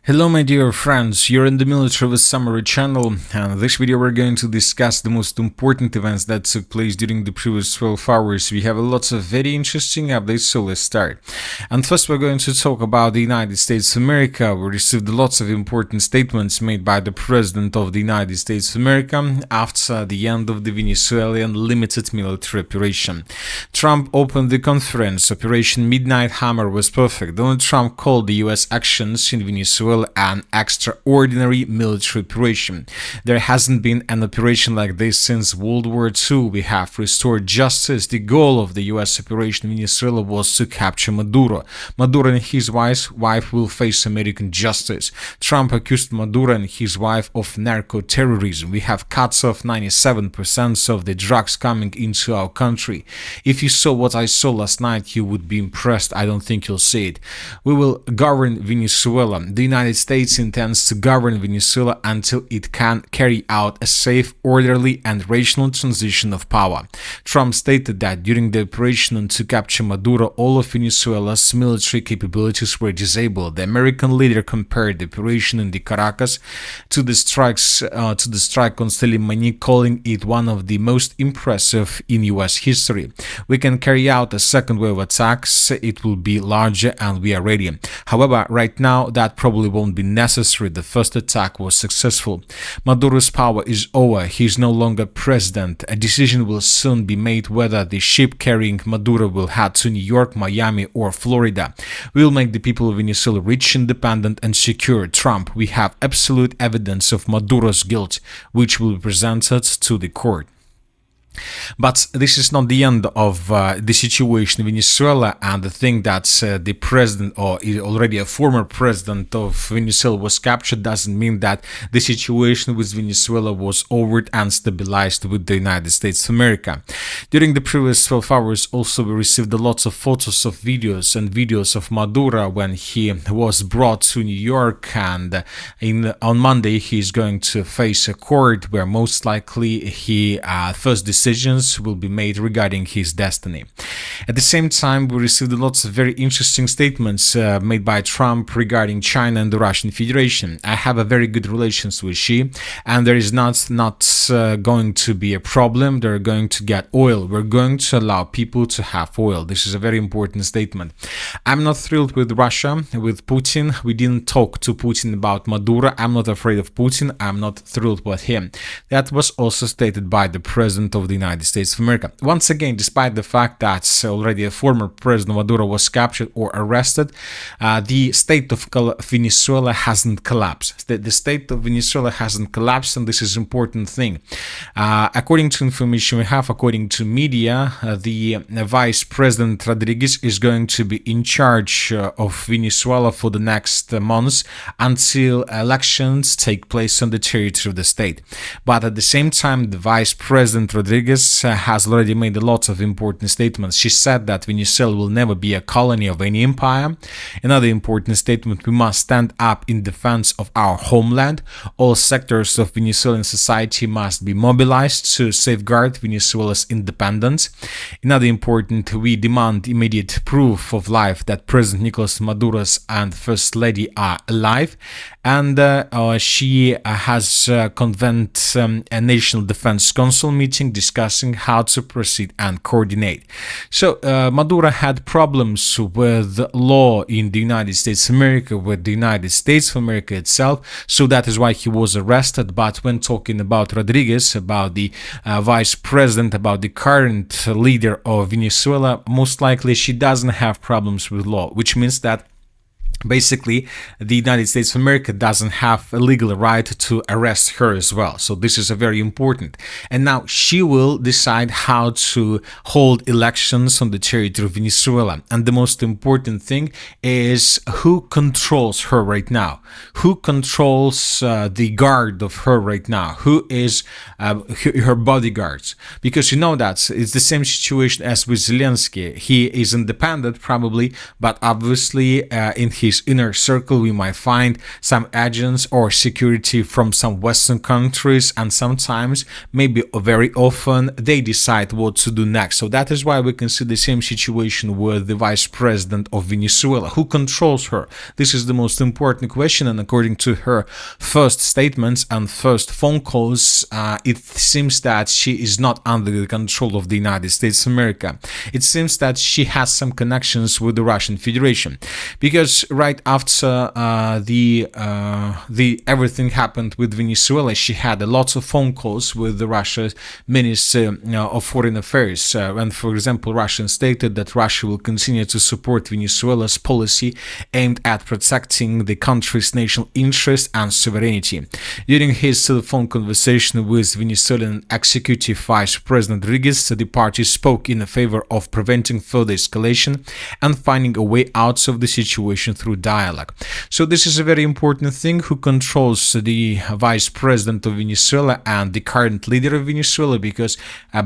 Hello my dear friends, you're in the Military with Summary channel, and in this video we're going to discuss the most important events that took place during the previous 12 hours. We have lots of very interesting updates, so let's start. And first we're going to talk about the United States of America. We received lots of important statements made by the President of the United States of America after the end of the Venezuelan limited military operation. Trump opened the conference. Operation Midnight Hammer was perfect. Donald Trump called the US actions in Venezuela an extraordinary military operation. There hasn't been an operation like this since World War II. We have restored justice. The goal of the US operation in Venezuela was to capture Maduro. Maduro and his wife will face American justice. Trump accused Maduro and his wife of narco-terrorism. We have cuts off 97% of the drugs coming into our country. If you saw what I saw last night, you would be impressed. I don't think you'll see it. We will govern Venezuela. The United States intends to govern Venezuela until it can carry out a safe, orderly, and rational transition of power. Trump stated that during the operation to capture Maduro, all of Venezuela's military capabilities were disabled. The American leader compared the operation in the Caracas to the strike on Soleimani, calling it one of the most impressive in U.S. history. We can carry out a second wave of attacks. It will be larger, and we are ready. However, right now that probably won't be necessary. The first attack was successful. Maduro's power is over. He is no longer president. A decision will soon be made whether the ship carrying Maduro will head to New York, Miami, or Florida. We will make the people of Venezuela rich, independent, and secure. Trump, we have absolute evidence of Maduro's guilt, which will be presented to the court. But this is not the end of the situation in Venezuela, and the thing that the president, or already a former president of Venezuela, was captured doesn't mean that the situation with Venezuela was over and stabilized with the United States of America. During the previous 12 hours also we received lots of photos of videos of Maduro when he was brought to New York, and on Monday he is going to face a court where most likely he first decisions will be made regarding his destiny. At the same time, we received lots of very interesting statements made by Trump regarding China and the Russian Federation. I have a very good relations with Xi, and there is not going to be a problem. They're going to get oil. We're going to allow people to have oil. This is a very important statement. I'm not thrilled with Russia, with Putin. We didn't talk to Putin about Maduro. I'm not afraid of Putin. I'm not thrilled with him. That was also stated by the President of the United States of America. Once again, despite the fact that already a former President Maduro was captured or arrested, the state of Venezuela hasn't collapsed. The state of Venezuela hasn't collapsed, and this is an important thing. According to information we have, according to media, the Vice President Rodriguez is going to be in charge of Venezuela for the next months until elections take place on the territory of the state. But at the same time, the Vice President Rodriguez has already made a lot of important statements. She said that Venezuela will never be a colony of any empire. Another important statement: we must stand up in defense of our homeland. All sectors of Venezuelan society must be mobilized to safeguard Venezuela's independence. Another important: we demand immediate proof of life that President Nicolas Maduro and First Lady are alive. And she has convened a National Defense Council meeting discussing how to proceed and coordinate. So Maduro had problems with law in the United States of America, with the United States of America itself, so that is why he was arrested. But when talking about Rodriguez, about the vice president, about the current leader of Venezuela, most likely she doesn't have problems with law, which means that basically the United States of America doesn't have a legal right to arrest her as well. So this is a very important. And now she will decide how to hold elections on the territory of Venezuela. And the most important thing is who controls her right now, who controls the guard of her right now, who is her bodyguards. Because you know that it's the same situation as with Zelensky. He is independent probably, but obviously in his his inner circle, we might find some agents or security from some Western countries, and sometimes, maybe very often, they decide what to do next. So that is why we can see the same situation with the vice president of Venezuela. Who controls her? This is the most important question, and according to her first statements and first phone calls, it seems that she is not under the control of the United States of America. It seems that she has some connections with the Russian Federation, because right after the everything happened with Venezuela, she had a lot of phone calls with the Russian Minister of Foreign Affairs, and for example, Russia stated that Russia will continue to support Venezuela's policy aimed at protecting the country's national interest and sovereignty. During his telephone conversation with Venezuelan Executive Vice President Rodriguez, the party spoke in favor of preventing further escalation and finding a way out of the situation through dialogue. So this is a very important thing: who controls the vice president of Venezuela and the current leader of Venezuela, because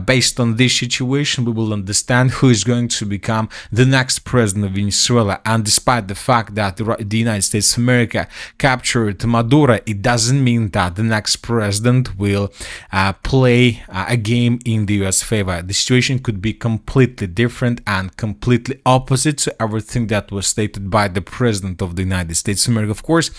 based on this situation we will understand who is going to become the next president of Venezuela. And despite the fact that the United States of America captured Maduro, it doesn't mean that the next president will play a game in the US favor. The situation could be completely different and completely opposite to everything that was stated by the president of the United States of America. Of course,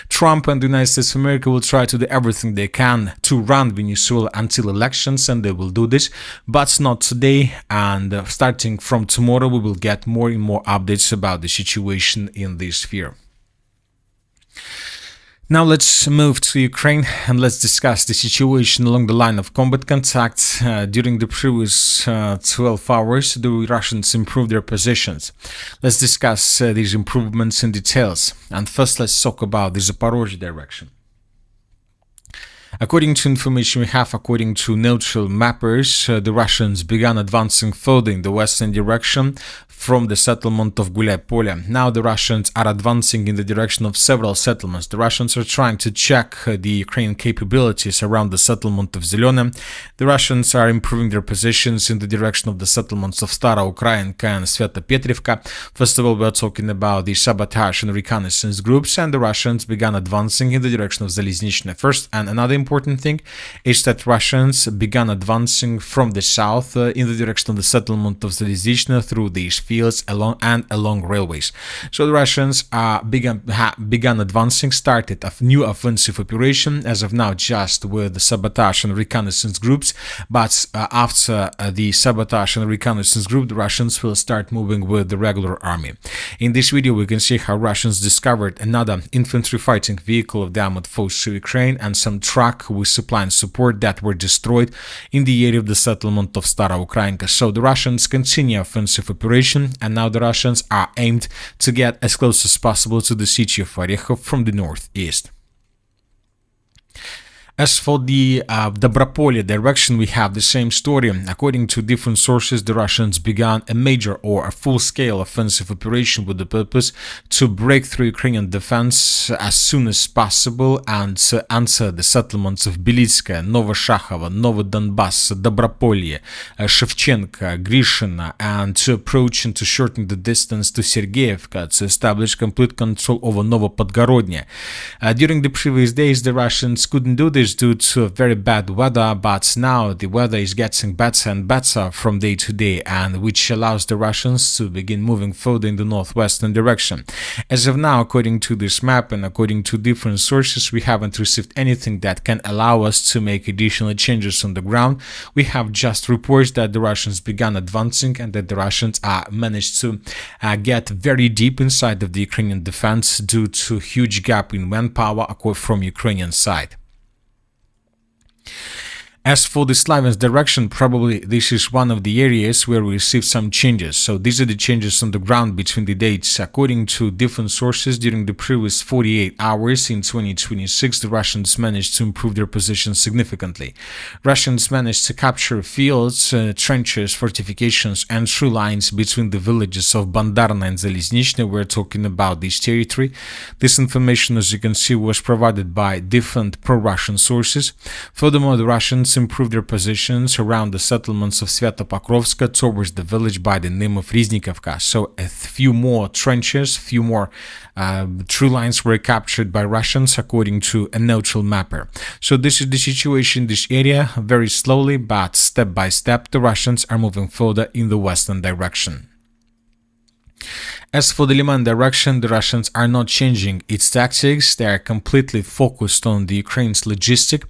Trump and the United States of America will try to do everything they can to run Venezuela until elections, and they will do this, but not today. And starting from tomorrow, we will get more and more updates about the situation in this sphere. Now let's move to Ukraine and let's discuss the situation along the line of combat contact. During the previous 12 hours, the Russians improved their positions. Let's discuss these improvements in details. And first, let's talk about the Zaporozhye direction. According to information we have, according to neutral mappers, the Russians began advancing further in the western direction from the settlement of Gulay-Polye. Now the Russians are advancing in the direction of several settlements. The Russians are trying to check the Ukrainian capabilities around the settlement of Zelene. The Russians are improving their positions in the direction of the settlements of Stara Ukrainka and Sveta-Petrivka. First of all, we are talking about the sabotage and reconnaissance groups, and the Russians began advancing in the direction of Zaliznichne first. And another important thing is that Russians began advancing from the south in the direction of the settlement of Zaliznichne through these fields along railways. So the Russians began advancing, started a new offensive operation, as of now just with the sabotage and reconnaissance groups, but after the sabotage and reconnaissance group, the Russians will start moving with the regular army. In this video we can see how Russians discovered another infantry fighting vehicle of the armored forces of Ukraine and some truck with supply and support that were destroyed in the area of the settlement of Stara Ukrainka. So the Russians continue offensive operation, and now the Russians are aimed to get as close as possible to the city of Orekhov from the northeast. As for the Dobropolye direction, we have the same story. According to different sources, the Russians began a major or a full-scale offensive operation with the purpose to break through Ukrainian defense as soon as possible and to enter the settlements of Belitskaya, Novoshakhova, Novodonbass, Dobropolye, Shevchenka, Grishina, and to approach and to shorten the distance to Sergeyevka to establish complete control over Novopodgorodny. During the previous days, the Russians couldn't do this due to very bad weather, but now the weather is getting better and better from day to day, and which allows the Russians to begin moving further in the northwestern direction. As of now, according to this map and according to different sources, we haven't received anything that can allow us to make additional changes on the ground. We have just reports that the Russians began advancing and that the Russians managed to get very deep inside of the Ukrainian defense due to huge gap in manpower from Ukrainian side. As for the Slaviansk direction, probably this is one of the areas where we received some changes. So these are the changes on the ground between the dates. According to different sources, during the previous 48 hours in 2026, the Russians managed to improve their position significantly. Russians managed to capture fields, trenches, fortifications, and true lines between the villages of Bandarna and Zaliznichne. We're talking about this territory. This information, as you can see, was provided by different pro-Russian sources. Furthermore, the Russians Russians improved their positions around the settlements of Svyatopokrovska towards the village by the name of Riznikovka. So a few more trenches, few more true lines were captured by Russians according to a neutral mapper. So this is the situation in this area. Very slowly, but step by step, the Russians are moving further in the western direction. As for the Liman direction, the Russians are not changing its tactics. They are completely focused on the Ukraine's logistic.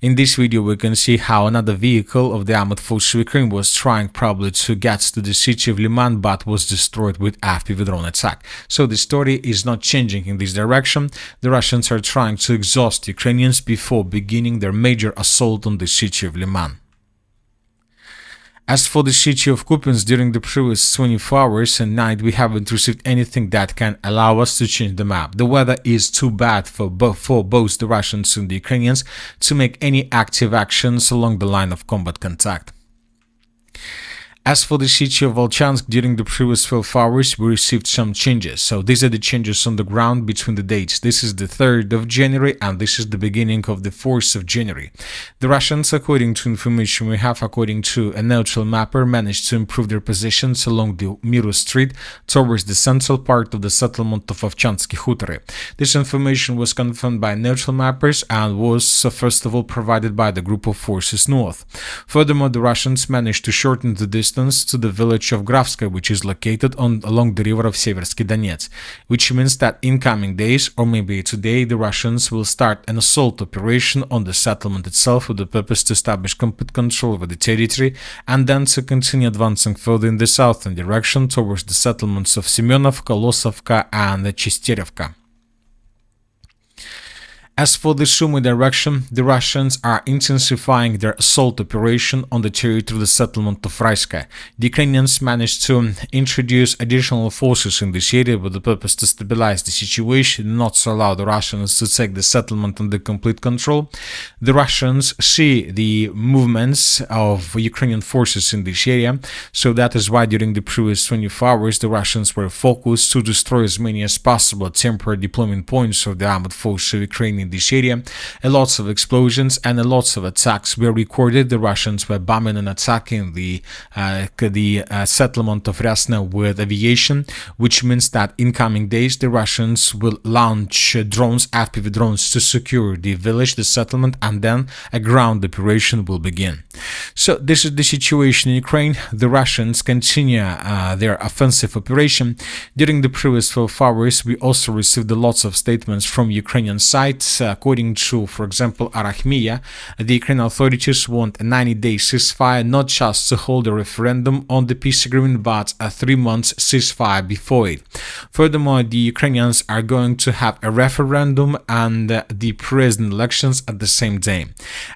In this video, we can see how another vehicle of the armored forces of Ukraine was trying probably to get to the city of Liman, but was destroyed with FPV drone attack. So the story is not changing in this direction. The Russians are trying to exhaust Ukrainians before beginning their major assault on the city of Liman. As for the city of Kupiansk, during the previous 24 hours and night, we haven't received anything that can allow us to change the map. The weather is too bad for both the Russians and the Ukrainians to make any active actions along the line of combat contact. As for the city of Volchansk, during the previous 12 hours, we received some changes. So these are the changes on the ground between the dates. This is the 3rd of January and this is the beginning of the 4th of January. The Russians, according to information we have, according to a neutral mapper, managed to improve their positions along the Miru Street towards the central part of the settlement of Ovchansky Hutory. This information was confirmed by neutral mappers and was first of all provided by the group of forces north. Furthermore, the Russians managed to shorten the distance to the village of Gravska, which is located along the river of Seversky Donets, which means that in coming days, or maybe today, the Russians will start an assault operation on the settlement itself with the purpose to establish complete control over the territory and then to continue advancing further in the southern direction towards the settlements of Semyonovka, Losovka and Chisterevka. As for the Sumy direction, the Russians are intensifying their assault operation on the territory of the settlement of Raiska. The Ukrainians managed to introduce additional forces in this area with the purpose to stabilize the situation and not to allow the Russians to take the settlement under complete control. The Russians see the movements of Ukrainian forces in this area, so that is why during the previous 24 hours the Russians were focused to destroy as many as possible temporary deployment points of the armored forces of Ukraine in this area. A lots of explosions and a lots of attacks were recorded. The Russians were bombing and attacking the settlement of Ryasna with aviation, which means that in coming days the Russians will launch drones, FPV drones, to secure the village, the settlement, and then a ground operation will begin. So this is the situation in Ukraine. The Russians continue their offensive operation. During the previous 12 hours, we also received lots of statements from Ukrainian sides. According to, for example, Arachmia, the Ukrainian authorities want a 90-day ceasefire, not just to hold a referendum on the peace agreement, but a 3-month ceasefire before it. Furthermore, the Ukrainians are going to have a referendum and the president elections at the same day.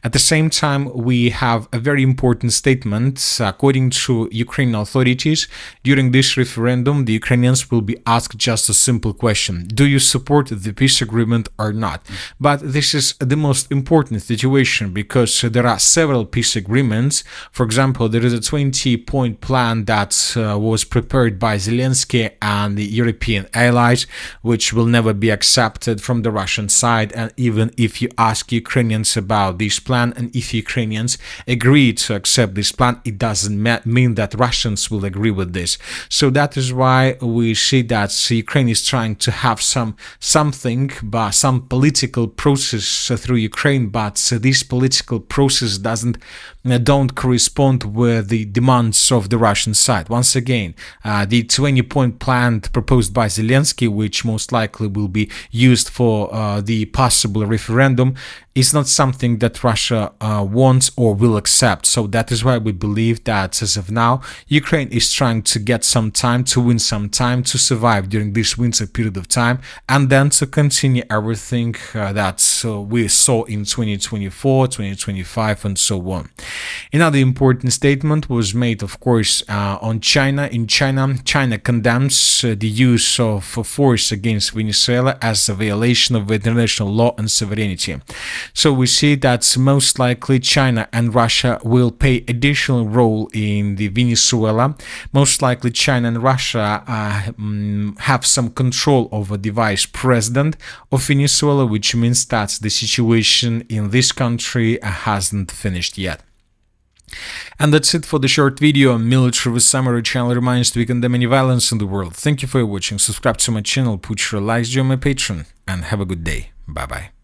At the same time, we have a very important statement. According to Ukrainian authorities, during this referendum, the Ukrainians will be asked just a simple question: do you support the peace agreement or not? But this is the most important situation because there are several peace agreements. For example, there is a 20-point plan that was prepared by Zelensky and the European allies, which will never be accepted from the Russian side. And even if you ask Ukrainians about this plan, and if Ukrainians agree to accept this plan, it doesn't mean that Russians will agree with this. So that is why we see that Ukraine is trying to have some political process through Ukraine, but this political process don't correspond with the demands of the Russian side. Once again, the 20-point plan proposed by Zelensky, which most likely will be used for the possible referendum, is not something that Russia wants or will accept. So that is why we believe that as of now, Ukraine is trying to get some time, to win some time, to survive during this winter period of time, and then to continue everything that we saw in 2024, 2025, and so on. Another important statement was made, of course, on China. In China, China condemns the use of force against Venezuela as a violation of international law and sovereignty. So we see that most likely China and Russia will play additional role in the Venezuela. Most likely China and Russia have some control over the vice president of Venezuela, which means that the situation in this country hasn't finished yet. And that's it for the short video. Military with Summary channel reminds we condemn any violence in the world. Thank you for watching. Subscribe to my channel, put your likes, join my Patreon, and have a good day. Bye bye.